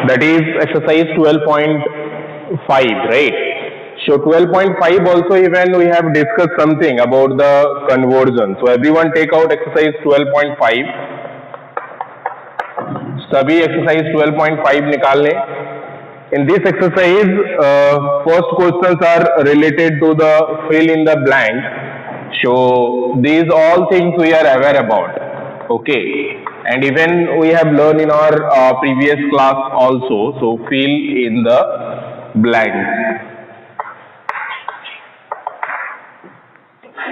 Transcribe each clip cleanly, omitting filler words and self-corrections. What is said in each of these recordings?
that is exercise 12.5, right? So 12.5 also even we have discussed something about the conversion. So everyone take out exercise 12.5. सभी exercise 12.5 निकाल लें. In this exercise, first questions are related to the fill in the blank. So these all things we are aware about. Okay, and even we have learned in our previous class also. So fill in the blank.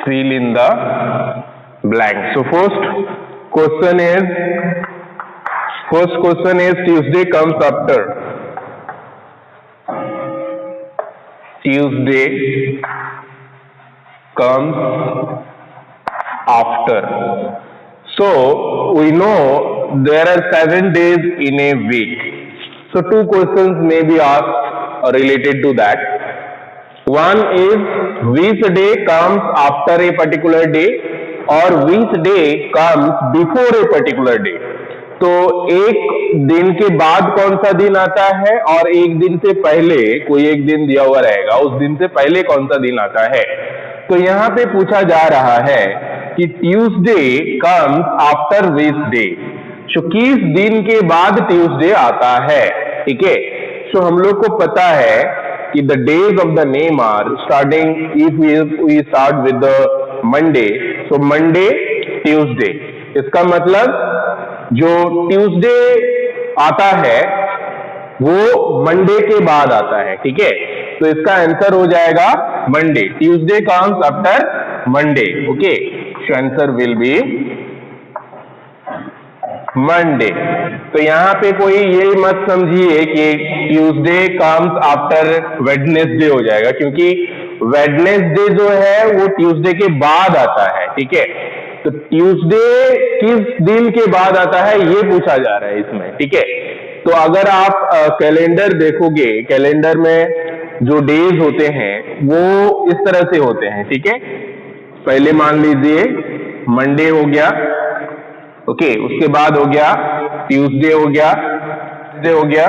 Fill in the blank. So first question is Tuesday comes after. Tuesday comes after. So we know there are 7 days in a week. So two questions may be asked related to that. One is which day comes after a particular day or which day comes before a particular day. तो एक दिन के बाद कौन सा दिन आता है और एक दिन से पहले कोई एक दिन दिया हुआ रहेगा, उस दिन से पहले कौन सा दिन आता है. तो यहाँ पे पूछा जा रहा है कि Tuesday comes after which day. So किस दिन के बाद ट्यूसडे आता है. ठीक है, सो हम लोग को पता है कि the days of the name are starting if we start with the Monday. So Monday Tuesday, इसका मतलब जो ट्यूसडे आता है वो मंडे के बाद आता है. ठीक है, तो इसका आंसर हो जाएगा Monday. Tuesday comes after Monday. Okay, so answer will be Monday. तो यहाँ पे कोई ये मत समझिए कि ट्यूसडे कम्स आफ्टर वेडनेसडे हो जाएगा, क्योंकि वेडनेसडे जो है वो ट्यूसडे के बाद आता है. ठीक है, तो ट्यूसडे किस दिन के बाद आता है ये पूछा जा रहा है इसमें. ठीक है, तो अगर आप कैलेंडर देखोगे, कैलेंडर में जो डेज होते हैं वो इस तरह से होते हैं. ठीक है, पहले मान लीजिए मंडे हो गया. ओके, उसके बाद हो गया ट्यूसडे हो गया,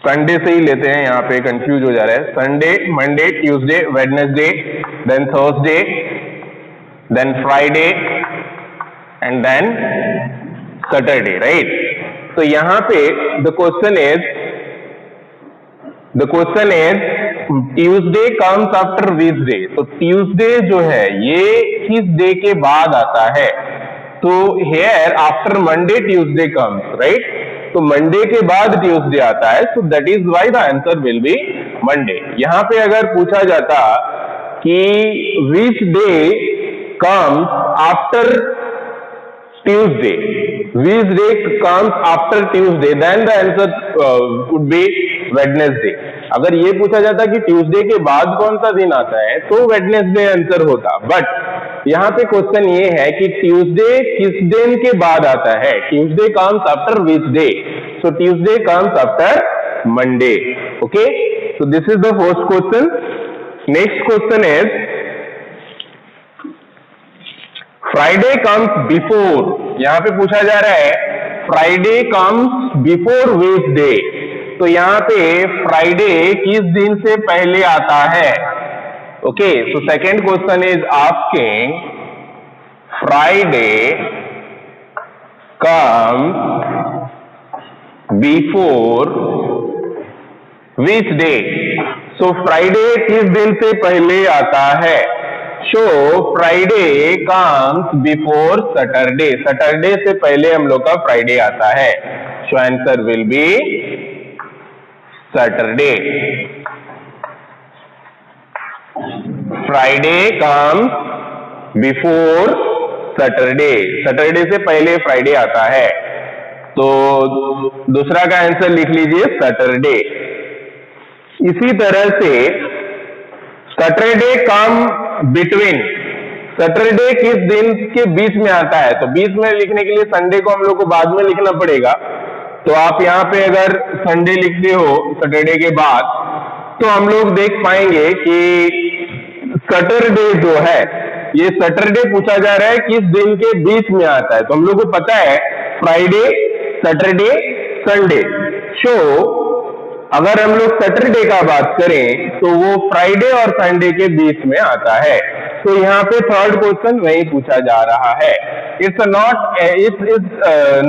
संडे से ही लेते हैं, यहाँ पे कंफ्यूज हो जा रहा है. Sunday, Monday, Tuesday, Wednesday, then Thursday, then Friday and then Saturday, right? तो यहाँ पे the question is Tuesday comes after which day. तो Tuesday जो है ये किस डे के बाद आता है. तो here after Monday Tuesday comes, right? तो मंडे के बाद ट्यूसडे आता है. So that is why the answer will be Monday. यहाँ पे अगर पूछा जाता कि which day comes after Tuesday, which day comes after Tuesday, then the answer would be Wednesday. अगर ये पूछा जाता कि ट्यूसडे के बाद कौन सा दिन आता है तो वेडनेसडे आंसर होता. बट यहाँ पे क्वेश्चन ये है कि ट्यूसडे किस दिन के बाद आता है. Tuesday comes after which day. So Tuesday comes after Monday. Okay, so this is the first question. Next question is Friday comes before. यहाँ पे पूछा जा रहा है Friday comes before which day. तो यहाँ पे फ्राइडे किस दिन से पहले आता है. Okay, so second question is asking Friday comes before which day. So Friday किस दिन से पहले आता है. So Friday comes before Saturday. Saturday से पहले हम लोग का फ्राइडे आता है. So answer will be Saturday. Friday comes before Saturday. Saturday से पहले फ्राइडे आता है. तो दूसरा का आंसर लिख लीजिए सैटरडे. इसी तरह से सैटरडे कम बिटवीन. सैटरडे किस दिन के बीच में आता है. तो बीच में लिखने के लिए संडे को हम लोग को बाद में लिखना पड़ेगा. तो आप यहाँ पे अगर संडे लिखते हो सैटरडे के बाद, तो हम लोग देख पाएंगे कि सैटरडे जो है ये सैटरडे पूछा जा रहा है किस दिन के बीच में आता है. तो हम लोग को पता है फ्राइडे, सैटरडे संडे। सो अगर हम लोग सैटरडे का बात करें तो वो फ्राइडे और संडे के बीच में आता है। तो यहाँ पे थर्ड क्वेश्चन वही पूछा जा रहा है। It's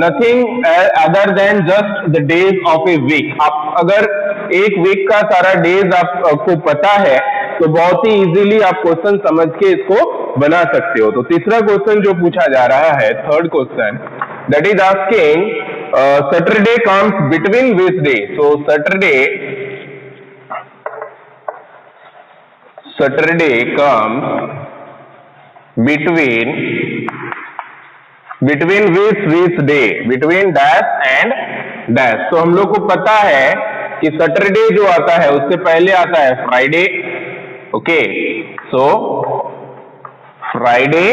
nothing other than just the days of a week. आप अगर एक वीक का सारा डेज आपको पता है तो बहुत ही इजीली आप क्वेश्चन समझ के इसको बना सकते हो। तो तीसरा क्वेश्चन जो पूछा जा रहा है, third question, that is asking Saturday comes between which day. So Saturday comes between which day, between dash and dash. तो हम लोग को पता है कि सैटरडे जो आता है उससे पहले आता है Friday. Okay, so Friday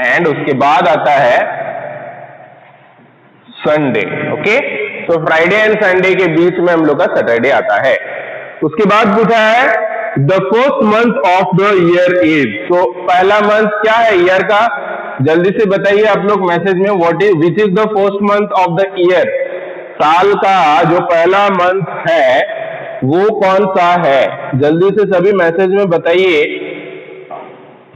and उसके बाद आता है संडे। ओके, तो फ्राइडे एंड संडे के बीच में हम लोग का सैटरडे आता है। उसके बाद पूछा है the first month of the year is. तो पहला मंथ क्या है ईयर का, जल्दी से बताइए आप लोग मैसेज में, which is the first month of the year. साल का जो पहला मंथ है वो कौन सा है, जल्दी से सभी मैसेज में बताइए।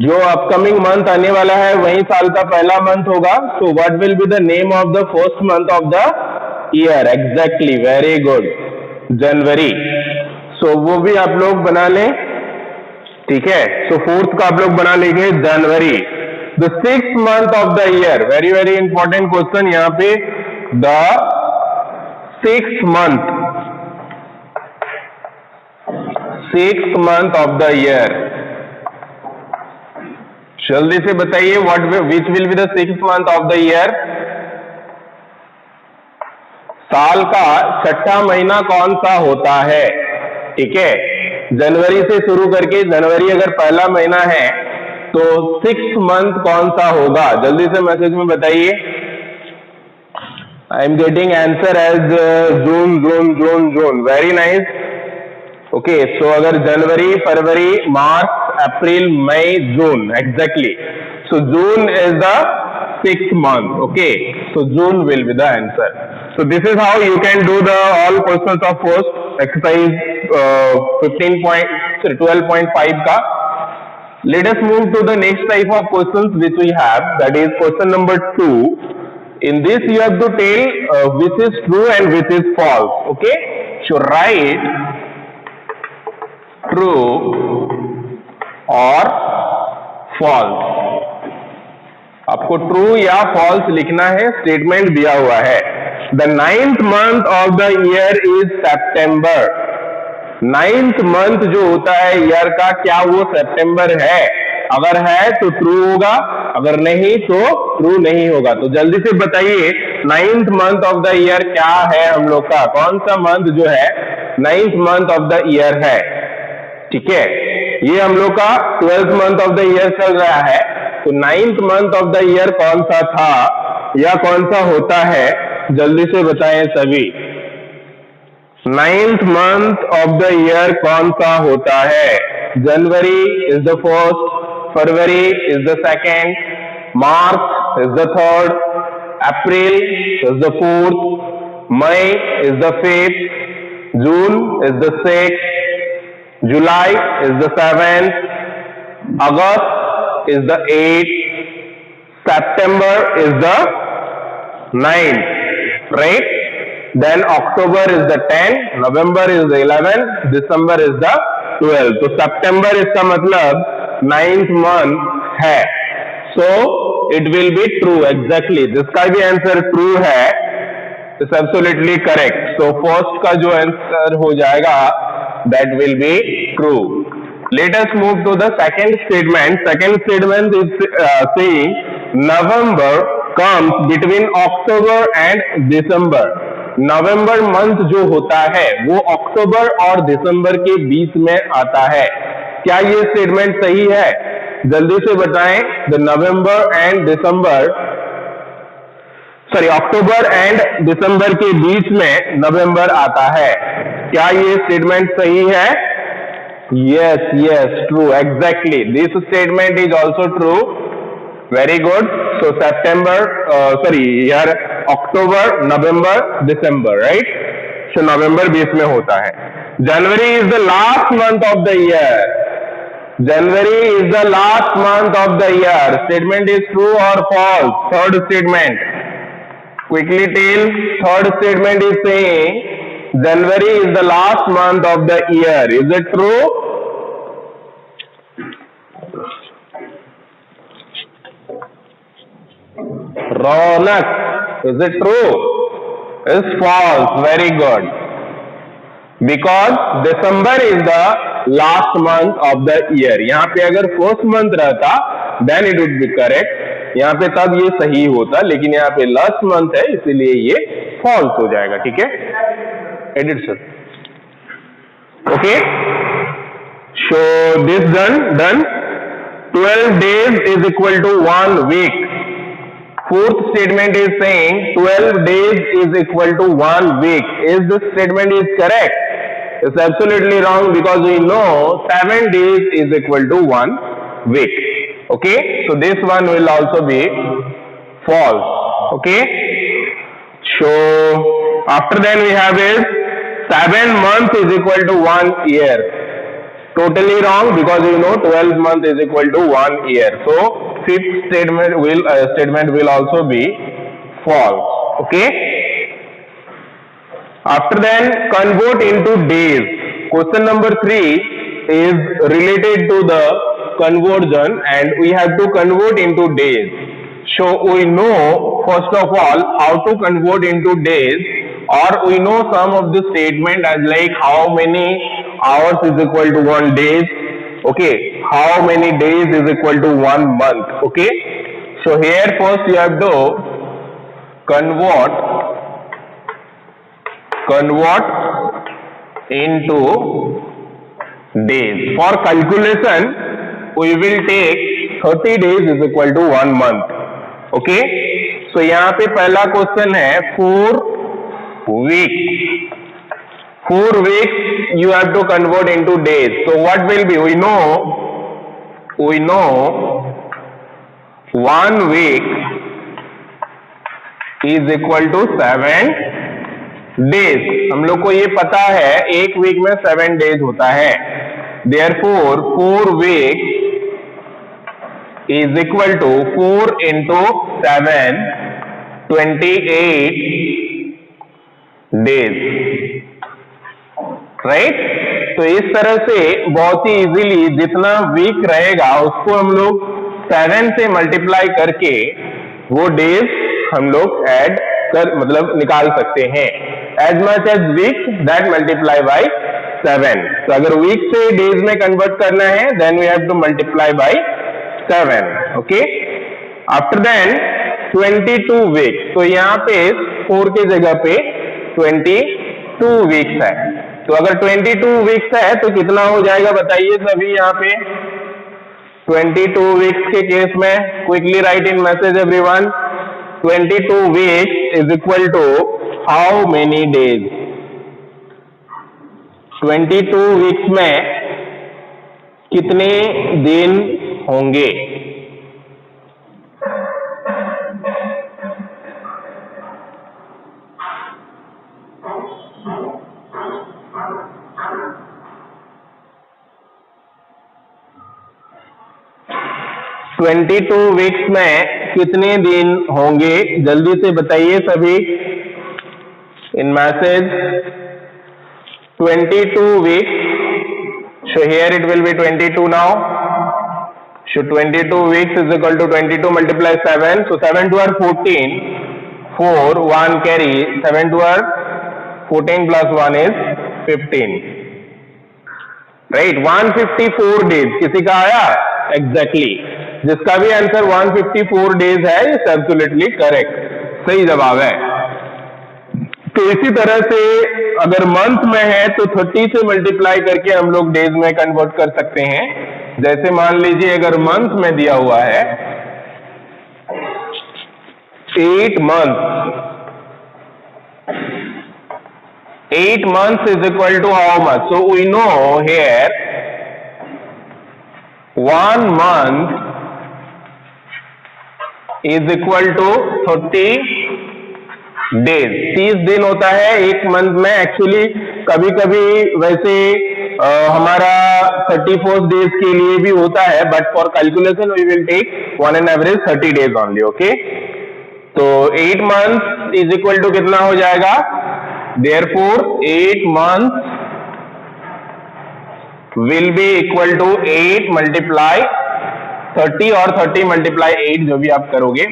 जो अपकमिंग मंथ आने वाला है वही साल का पहला मंथ होगा। So what will be the name of the first month of the year? Exactly, very good, January. So वो भी आप लोग बना लें, ठीक है। सो फोर्थ का आप लोग बना लेंगे जनवरी। The sixth month of the year, very very important question यहाँ पे, the sixth month of the year. जल्दी से बताइए which will be the sixth month of the year. साल का छठा महीना कौन सा होता है, ठीक है। जनवरी से शुरू करके, जनवरी अगर पहला महीना है तो सिक्स्थ मंथ कौन सा होगा, जल्दी से मैसेज में बताइए। I am getting answer as June. Very nice. Okay, so अगर जनवरी, फरवरी, मार्च, अप्रैल, मई, जून, exactly. So June is the sixth month. Okay, so June will be the answer. So this is how you can do the all questions of first exercise 12.5 का। Let us move to the next type of questions which we have, that is question number 2. In this you have to tell which is true and which is false. Okay, so write true or false. आपको true या false लिखना है, statement दिया हुआ है। The 9th month of the year is September. 9th month जो होता है ईयर का, क्या वो सितंबर है? अगर है तो ट्रू होगा, अगर नहीं तो ट्रू नहीं होगा। तो जल्दी से बताइए 9th month of the year क्या है हम लोग का, कौन सा मंथ जो है 9th month of the year है, ठीक है। ये हम लोग का 12th month of the year चल रहा है, तो 9th month of the year कौन सा था या कौन सा होता है, जल्दी से बताएं सभी। 9th month of the year कौन सा होता है? January is the first, February is the second, March is the third, April is the fourth, May is the fifth, June is the sixth, July is the seventh, August is the eighth, September is the 9th, right? Then October is the 10th, November is the 11th, December is the 12th. तो September इसका मतलब 9th month है, so it will be true, exactly. जिसका भी answer true है is absolutely correct. So first का जो answer हो जाएगा that will be true. Let us move to the second statement. Second statement is saying November comes between October and December. November month जो होता है वो अक्टूबर और दिसंबर के बीच में आता है। क्या ये स्टेटमेंट सही है? जल्दी से बताएं। The November and December, sorry, October and December के बीच में नवंबर आता है। क्या ये स्टेटमेंट सही है? Yes, yes, true, exactly. This statement is also true. Very good. So September, here October, November, December, right? So November 20 में होता है. January is the last month of the year. January is the last month of the year. Statement is true or false? Third statement. Quickly tell. Third statement is saying January is the last month of the year. Is it true? Ronak, is it true? It's false. Very good. Because December is the last month of the year. यहाँ पे अगर first month रहता then it would be correct. यहाँ पे तब ये सही होता, लेकिन यहाँ पे last month है इसीलिए ये false हो जाएगा. ठीक है? Edit sir. Okay. So this done. 12 days is equal to 1 week. Fourth statement is saying 12 days is equal to 1 week. Is this statement is correct? It's absolutely wrong because we know 7 days is equal to 1 week. Okay? So this one will also be false. Okay? So after then we have is 7 months is equal to 1 year. Totally wrong because you know 12 months is equal to 1 year. So fifth statement will also be false. Okay? After then convert into days. Question number 3 is related to the conversion and we have to convert into days. So we know first of all how to convert into days, or we know some of the statement as like how many hours is equal to 1 day. Okay, how many days is equal to 1 month. Okay, so here first you have to convert into days. For calculation we will take 30 days is equal to 1 month. Okay, so यहाँ पे पहला question है 4 weeks. 4 weeks you have to convert into days. So what will be? We know 1 week is equal to 7 days. हम लोग को ये पता है एक वीक में 7 days होता है. Therefore 4 weeks is equal to 4 into 7, 28 days. Right? तो इस तरह से बहुत ही इजीली जितना वीक रहेगा उसको हम लोग 7 से मल्टीप्लाई करके वो डेज हम लोग ऐड कर मतलब निकाल सकते हैं. As much as week that multiply by 7. तो अगर वीक से डेज में कन्वर्ट करना है then we have to multiply by 7. Okay, after then 22 weeks. तो यहाँ पे 4 की जगह पे 22 वीक्स है. तो अगर 22 वीक्स है तो कितना हो जाएगा बताइए सभी. यहाँ पे 22 वीक्स के केस में quickly write in message everyone. 22 weeks is equal to how many days. 22 weeks में कितने दिन होंगे? ट्वेंटी वीक्स में कितने दिन होंगे? जल्दी से बताइए सभी इन message. 22 weeks. So here it will be 22 now. So 22 weeks is equal to 22 multiply 7. So 7 to our 14. 4, 1 carry. 7 to our 14 plus 1 is 15. Right? 154 days. किसी का आया? Exactly. जिसका भी आंसर 154 डेज है, ये एब्सोल्युटली करेक्ट, सही जवाब है. तो इसी तरह से अगर मंथ में है तो 30 से मल्टीप्लाई करके हम लोग डेज में कन्वर्ट कर सकते हैं. जैसे मान लीजिए अगर मंथ में दिया हुआ है 8 months is equal to how much? So we know here 1 month is equal to 30 days. 30 दिन होता है एक मंथ में। एक्चुअली कभी कभी वैसे हमारा 34 डेज के लिए भी होता है, but for calculation we will take on an average 30 days only. Okay, तो 8 मंथ इज इक्वल टू कितना हो जाएगा? Therefore 8 month will be equal to 8 multiply 30 और 30 मल्टीप्लाई 8 जो भी आप करोगे।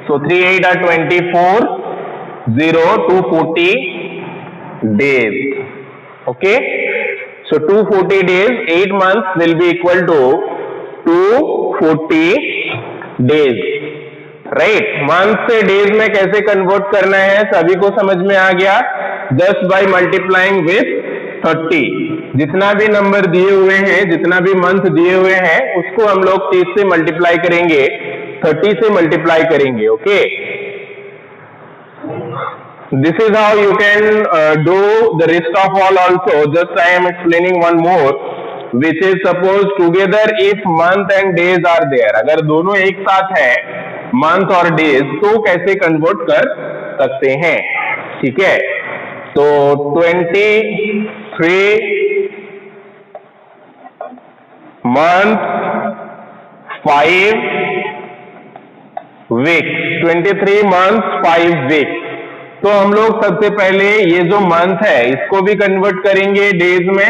So 3 8 are 24, 0 240 days. Okay, so 240 days, 8 months will be equal to 240 days. Right, month से डेज में कैसे कन्वर्ट करना है सभी को समझ में आ गया। जस्ट बाय मल्टीप्लाइंग विथ 30, जितना भी नंबर दिए हुए हैं, जितना भी मंथ दिए हुए हैं, उसको हम लोग 30 से मल्टीप्लाई करेंगे, 30 से मल्टीप्लाई करेंगे। Okay, this is how you can do the rest of all also. Just I am explaining one more, which is suppose together if month and days are there. अगर दोनों एक साथ है मंथ और days, तो कैसे convert कर सकते हैं? ठीक है, तो 23 मंथ 5 वीक, 23 मंथ 5 वीक। तो हम लोग सबसे पहले ये जो मंथ है इसको भी कन्वर्ट करेंगे डेज में,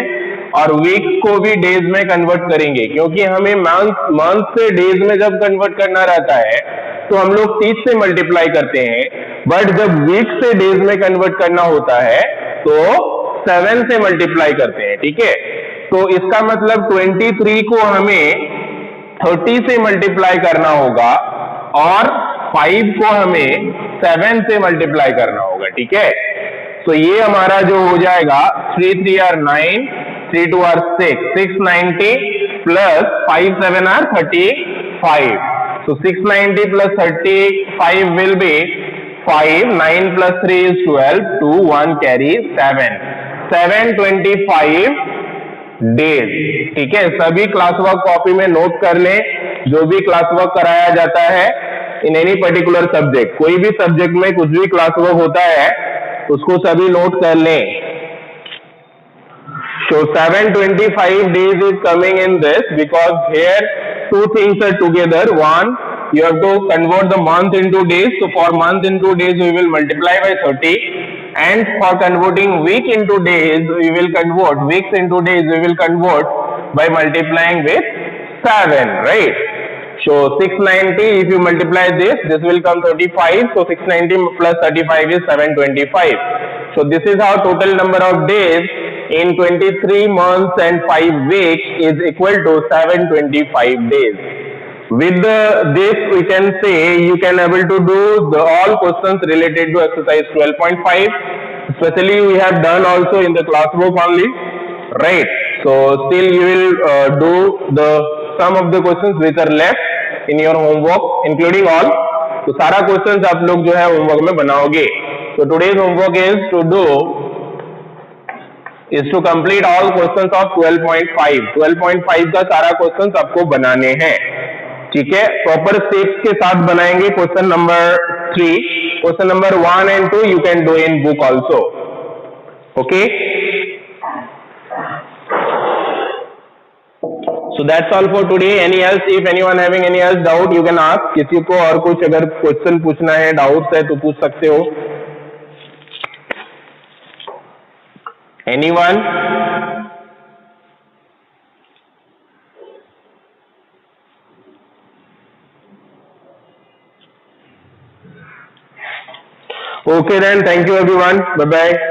और वीक्स को भी डेज में कन्वर्ट करेंगे, क्योंकि हमें मंथ से डेज में जब कन्वर्ट करना रहता है तो हम लोग 30 से मल्टीप्लाई करते हैं, बट जब वीक से डेज में कन्वर्ट करना होता है तो 7 से मल्टीप्लाई करते हैं। ठीक है, तो इसका मतलब 23 को हमें 30 से मल्टीप्लाई करना होगा और 5 को हमें 7 से मल्टीप्लाई करना होगा। ठीक है, तो ये हमारा जो हो जाएगा 3 3 are 9, 3 2 are 6, 690 plus 5 7 are 35। So 690 plus 35 will be 5, 9 plus 3 is 12, 2 1 carry 7, 725 days. ठीक है, सभी क्लास वर्क कॉपी में नोट कर लें, जो भी क्लास वर्क कराया जाता है इन एनी पर्टिकुलर सब्जेक्ट, कोई भी सब्जेक्ट में कुछ भी क्लास वर्क होता है उसको सभी नोट कर लें। So 725 days is coming in this because here two things are together. One, you have to convert the month into days. So for month into days, we will multiply by 30. And for converting week into days, we will convert weeks into days. We will convert by multiplying with 7, right? So 690. If you multiply this, this will come 35. So 690 plus 35 is 725. So this is how total number of days in 23 months and 5 weeks is equal to 725 days. With this we can say you can able to do all questions related to exercise 12.5. Especially we have done also in the classwork only, right? So still you will do the some of the questions which are left in your homework, including all. तो सारा questions आप लोग जो है homework में बनाओगे। So today's homework is to complete all questions of 12.5. 12.5 का सारा क्वेश्चन आपको बनाने हैं। ठीक है, प्रॉपर स्टेप्स के साथ बनाएंगे। Question number 3, question number 1 and 2 you can do in book also. Okay, so that's all for today. Any else, if anyone having any else doubt you can ask. किसी को और कुछ अगर क्वेश्चन पूछना है, डाउट्स है तो पूछ सकते हो। Anyone? Okay then, thank you everyone. Bye bye.